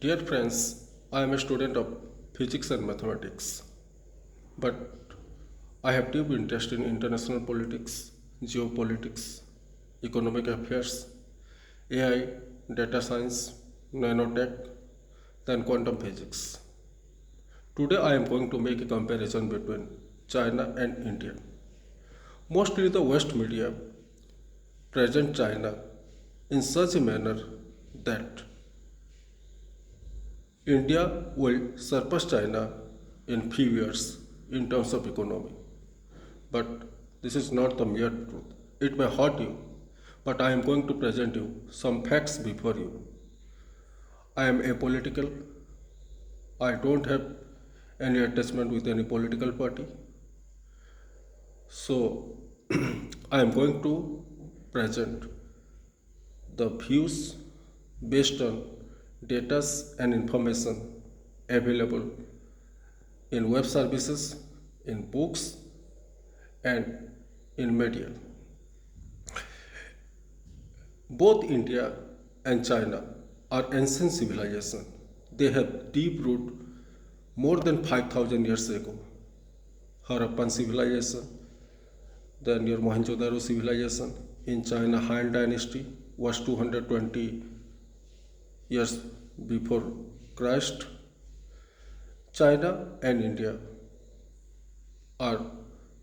Dear friends, I am a student of physics and mathematics, but I have deep interest in international politics, geopolitics, economic affairs, AI, data science, nanotech, then quantum physics. Today I am going to make a comparison between China and India. Mostly the West media present China in such a manner that India will surpass China in few years in terms of economy. But this is not the mere truth. It may hurt you, but I am going to present you some facts before you. I am apolitical. I don't have any attachment with any political party. So I am going to present the views based on data and information available in web services, in books, and in media. Both India and China are ancient civilizations. They have deep root more than 5,000 years ago. Harappan civilization, then your Mohenjo-daro civilization. In China, Han Dynasty was 220 years before Christ. China and India are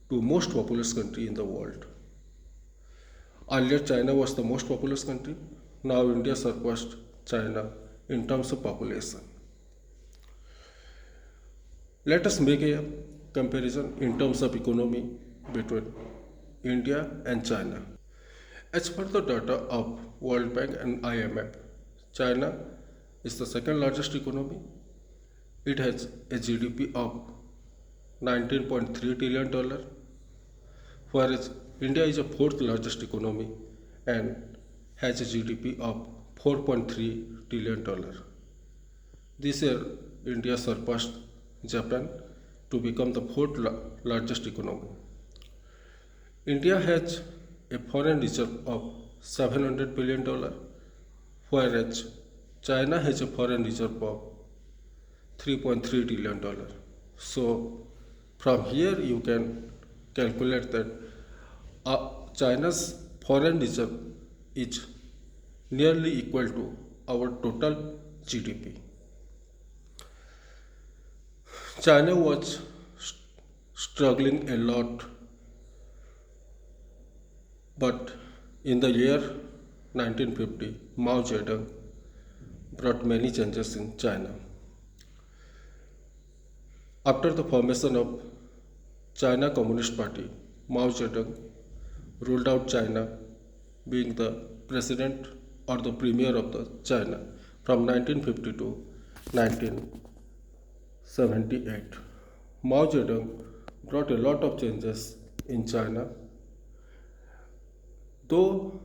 two most populous country in the world. Earlier China was the most populous country. Now India surpassed China in terms of population. Let us make a comparison in terms of economy between India and China. As per the data of World Bank and IMF, China is the second largest economy. It has a GDP of $19.3 trillion, whereas India is the fourth largest economy and has a GDP of $4.3 trillion. This year, India surpassed Japan to become the fourth largest economy. India has a foreign reserve of $700 billion, whereas China has a foreign reserve of $3.3 trillion. So, from here you can calculate that China's foreign reserve is nearly equal to our total GDP. China was struggling a lot, but in the year 1950, Mao Zedong brought many changes in China. After the formation of China Communist Party, Mao Zedong ruled out China, being the president or the premier of the China from 1950 to 1978. Mao Zedong brought a lot of changes in China, though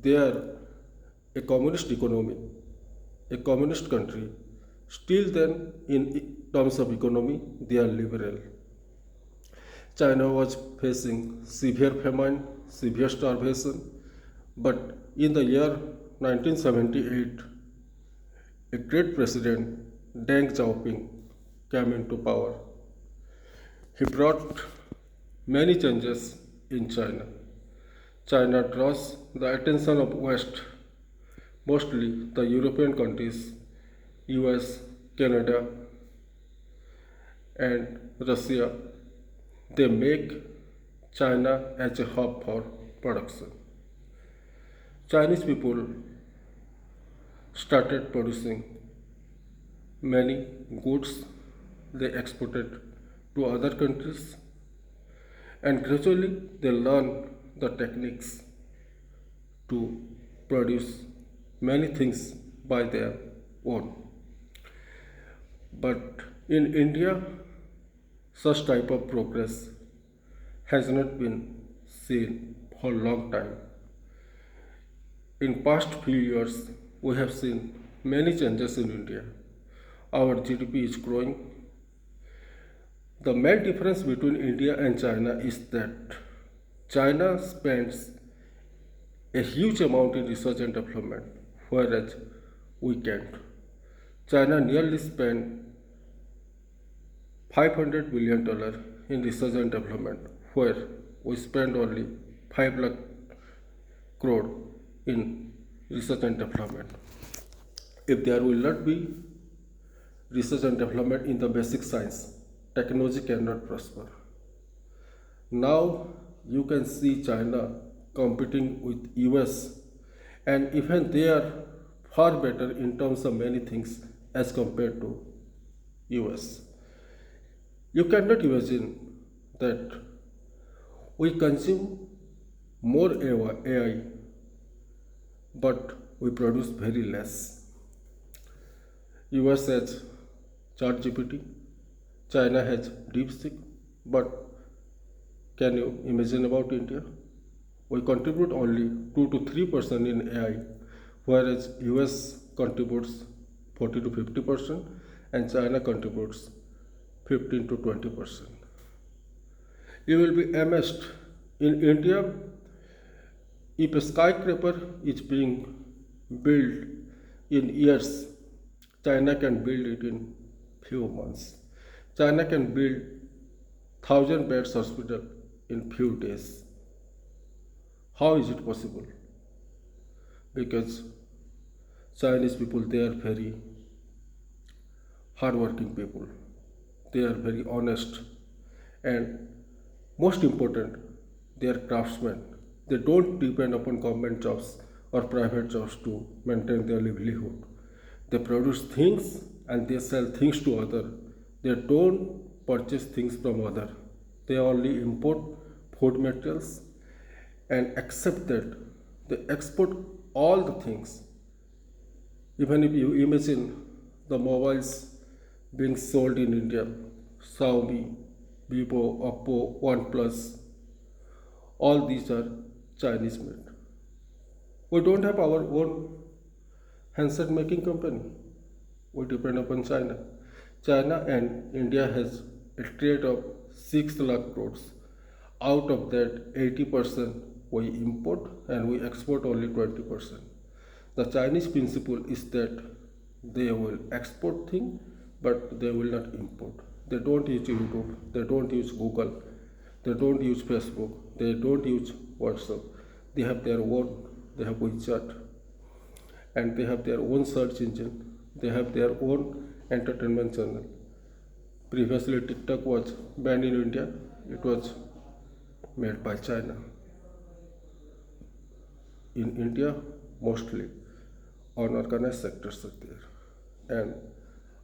they are a communist economy, a communist country, still then in terms of economy they are liberal. China was facing severe famine, severe starvation, but in the year 1978, a great president, Deng Xiaoping, came into power. He brought many changes in China. China draws the attention of West, mostly the European countries, US, Canada, and Russia. They make China as a hub for production. Chinese people started producing many goods they exported to other countries, and gradually they learned the techniques to produce many things by their own. But in India, such type of progress has not been seen for a long time. In past few years, we have seen many changes in India. Our GDP is growing. The main difference between India and China is that China spends a huge amount in research and development, whereas we can't. China nearly spent $500 billion in research and development, where we spend only 5 lakh crore in research and development. If there will not be research and development in the basic science, technology cannot prosper. Now you can see China competing with US, and even they are far better in terms of many things as compared to US. You cannot imagine that we consume more AI, but we produce very less. US has ChatGPT, China has DeepSeek, but can you imagine about India? We contribute only 2 to 3% in AI, whereas US contributes 40 to 50% and China contributes 15 to 20%. You will be amazed. In India, if a skyscraper is being built in years, China can build it in few months. China can build 1,000 beds hospital in few days. How is it possible? Because Chinese people, they are very hardworking people. They are very honest, and most important, they are craftsmen. They don't depend upon government jobs or private jobs to maintain their livelihood. They produce things and they sell things to other. They don't purchase things from other. They only import food materials and accept that they export all the things. Even if you imagine the mobiles being sold in India, Xiaomi, Vivo, Oppo, OnePlus, all these are Chinese made. We don't have our own handset making company. We depend upon China. China and India has a trade of 6 lakh crores. Out of that, 80% we import and we export only 20%. The Chinese principle is that they will export things but they will not import. They don't use YouTube, they don't use Google, they don't use Facebook, they don't use WhatsApp. They have their own, they have WeChat, and they have their own search engine, they have their own entertainment channel. Previously, TikTok was banned in India, it was made by China. In India, mostly unorganized sectors are there, and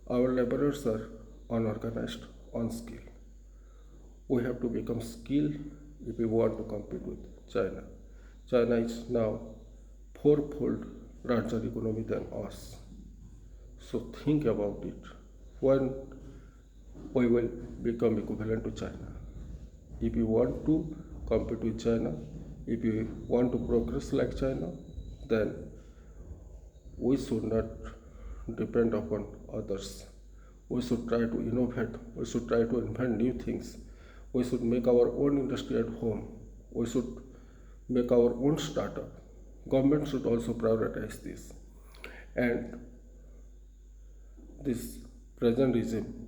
our laborers are unorganized, unskilled. We have to become skilled if we want to compete with China. China is now fourfold larger economy than us. So think about it. When we will become equivalent to China. If you want to compete with China, if you want to progress like China, then we should not depend upon others. We should try to innovate. We should try to invent new things. We should make our own industry at home. We should make our own startup. Government should also prioritize this. And this present regime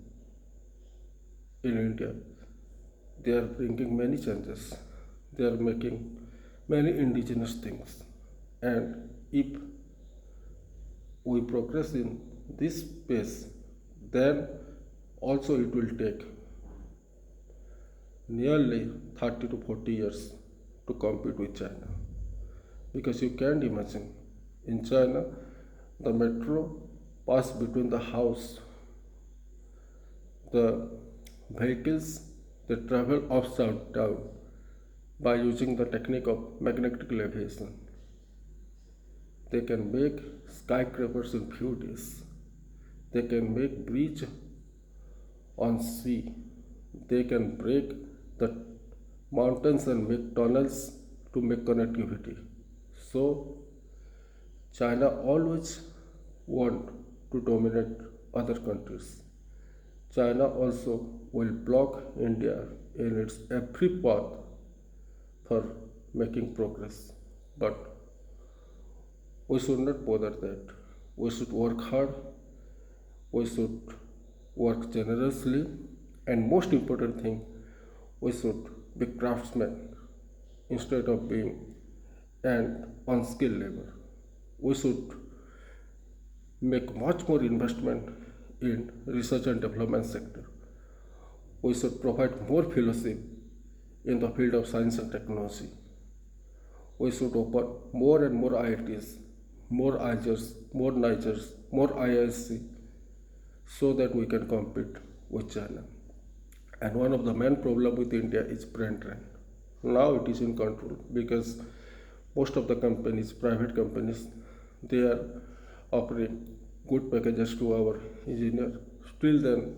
in India, they are bringing many changes. They are making many indigenous things. And if we progress in this pace, then also it will take nearly 30 to 40 years to compete with China. Because you can't imagine, in China, the metro pass between the house, the vehicles, they travel upside down by using the technique of magnetic levitation. They can make skyscrapers in few days. They can make bridge on sea. They can break the mountains and make tunnels to make connectivity. So China always want to dominate other countries. China also will block India in its every path for making progress. But we should not bother that. We should work hard We should work generously, and most important thing, we should be craftsmen instead of being an unskilled labor. We should make much more investment in research and development sector. We should provide more fellowship in the field of science and technology. We should open more and more IITs, more IGERs, more NIGERs, more IISc, so that we can compete with China. And one of the main problem with India is brain drain. Now it is in control because most of the companies, private companies, they are offering good packages to our engineers. Still then,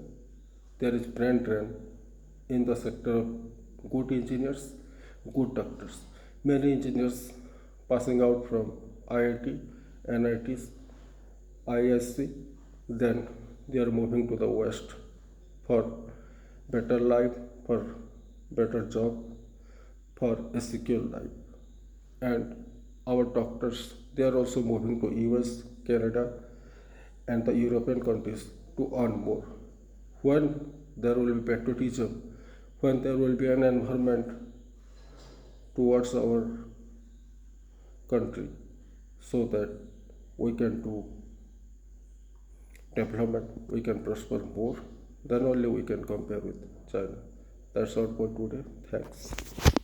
there is brain drain in the sector of good engineers, good doctors. Many engineers passing out from IIT, NITs, ISC, then they are moving to the West for better life, for better job, for a secure life. And our doctors, they are also moving to US, Canada, and the European countries to earn more. When there will be patriotism, when there will be an environment towards our country, so that we can do development, we can prosper more, then only we can compare with China. That's all for today. Thanks.